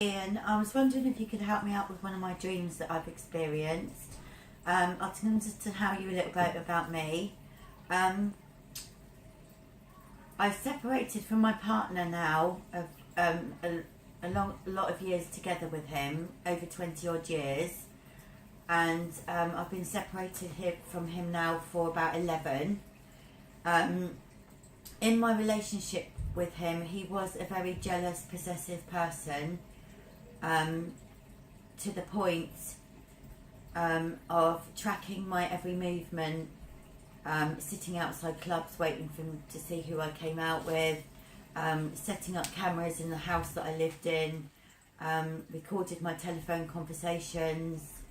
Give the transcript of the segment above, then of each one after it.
Ian, I was wondering if you could help me out with one of my dreams that I've experienced. I'll to tell you a little bit about me. I've separated from my partner now of a lot of years together with him, over 20 odd years, and I've been separated from him now for about 11. In my relationship with him, he was a very jealous, possessive person, to the point of tracking my every movement, sitting outside clubs waiting for him to see who I came out with, setting up cameras in the house that I lived in, recorded my telephone conversations,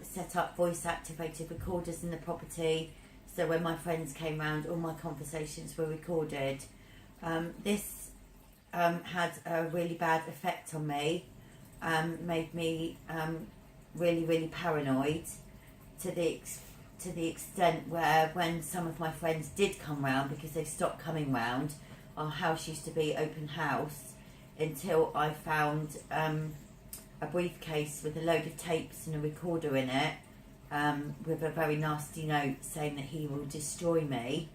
set up voice activated recorders in the property, so when my friends came round all my conversations were recorded. This had a really bad effect on me, made me really paranoid to the extent where when some of my friends did come round, because they stopped coming round, our house used to be open house until I found a briefcase with a load of tapes and a recorder in it, with a very nasty note saying that he will destroy me.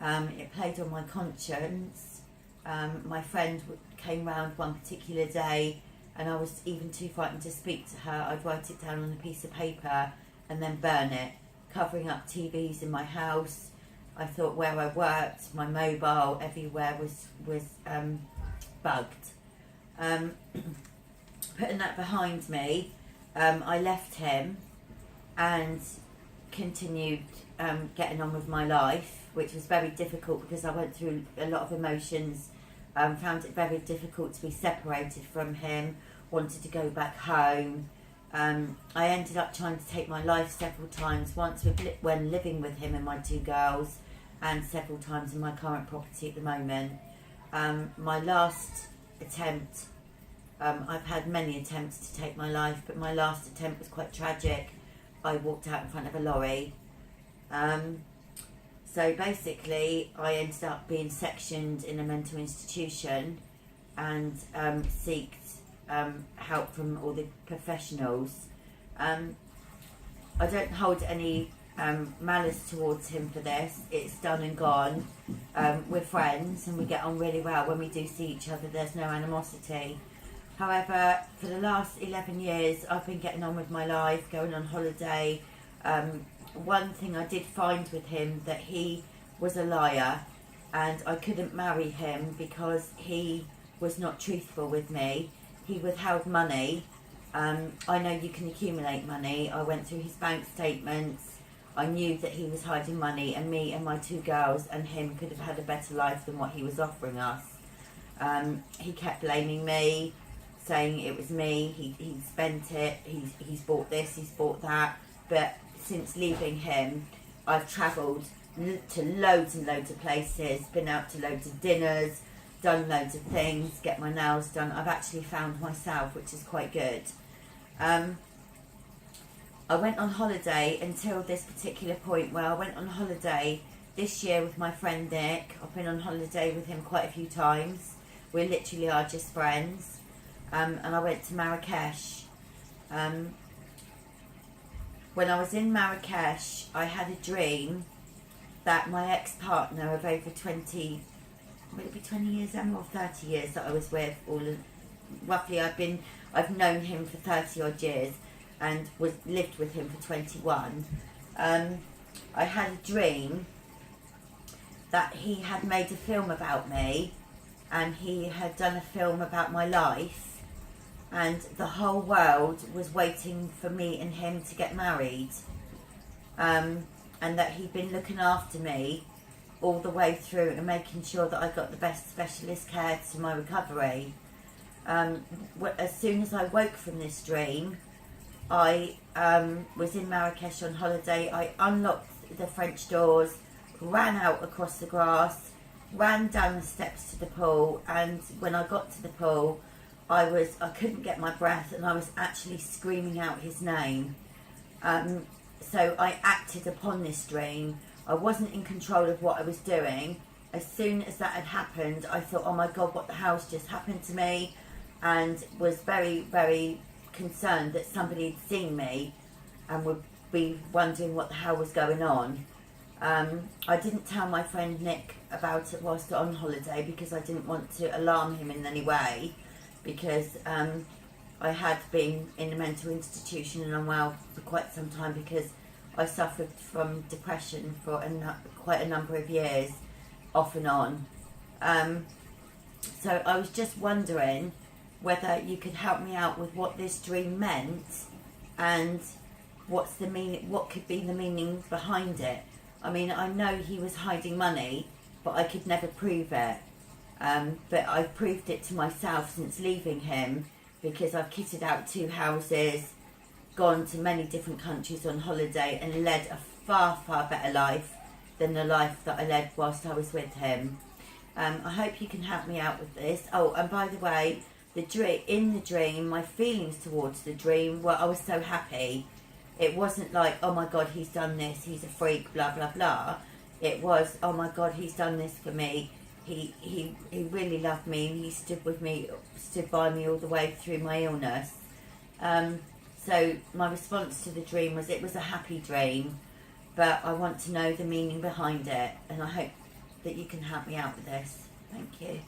It played on my conscience. My friend came round one particular day and I was even too frightened to speak to her. I'd write it down on a piece of paper and then burn it, covering up TVs in my house. I thought where I worked, my mobile, everywhere was bugged. Putting that behind me, I left him and continued getting on with my life, which was very difficult because I went through a lot of emotions. Found it very difficult to be separated from him, wanted to go back home. I ended up trying to take my life several times, once when living with him and my two girls, and several times in my current property at the moment. My last attempt, I've had many attempts to take my life, but my last attempt was quite tragic. I walked out in front of a lorry. So basically I ended up being sectioned in a mental institution and seeked help from all the professionals. I don't hold any malice towards him for this. It's done and gone. We're friends and we get on really well. When we do see each other, there's no animosity. However, for the last 11 years I've been getting on with my life, going on holiday. One thing I did find with him, that he was a liar and I couldn't marry him because he was not truthful with me. He withheld money. I know you can accumulate money. I went through his bank statements. I knew that he was hiding money, and me and my two girls and him could have had a better life than what he was offering us. He kept blaming me, saying it was me, he spent it, he's bought this, he's bought that. But since leaving him, I've travelled to loads and loads of places, been out to loads of dinners, done loads of things, get my nails done. I've actually found myself, which is quite good. I went on holiday until this particular point where I went on holiday this year with my friend Nick. I've been on holiday with him quite a few times. We literally are just friends. And I went to Marrakesh. When I was in Marrakesh, I had a dream that my ex-partner of over 20, would it be 20 years, Emma, or 30 years that I was with, roughly I've known him for 30 odd years and lived with him for 21. I had a dream that he had made a film about me and he had done a film about my life, and the whole world was waiting for me and him to get married, and that he'd been looking after me all the way through and making sure that I got the best specialist care to my recovery. As soon as I woke from this dream, I was in Marrakesh on holiday. I unlocked the French doors, ran out across the grass, ran down the steps to the pool, and when I got to the pool, I couldn't get my breath and I was actually screaming out his name. So I acted upon this dream. I wasn't in control of what I was doing. As soon as that had happened, I thought, oh my God, what the hell's just happened to me? and was very, very concerned that somebody had seen me and would be wondering what the hell was going on. I didn't tell my friend Nick about it whilst on holiday because I didn't want to alarm him in any way, because I had been in a mental institution and unwell for quite some time because I suffered from depression for quite a number of years, off and on. So I was just wondering whether you could help me out with what this dream meant and what's the meaning, what could be the meaning behind it. I mean, I know he was hiding money, but I could never prove it. But I've proved it to myself since leaving him, because I've kitted out 2 houses, gone to many different countries on holiday and led a far, far better life than the life that I led whilst I was with him. I hope you can help me out with this. Oh, and by the way, in the dream, my feelings towards the dream were I was so happy. It wasn't like, oh my God, he's done this, he's a freak, blah, blah, blah. It was, oh my God, he's done this for me. He really loved me, and he stood by me all the way through my illness. So my response to the dream was, it was a happy dream, but I want to know the meaning behind it, and I hope that you can help me out with this. Thank you.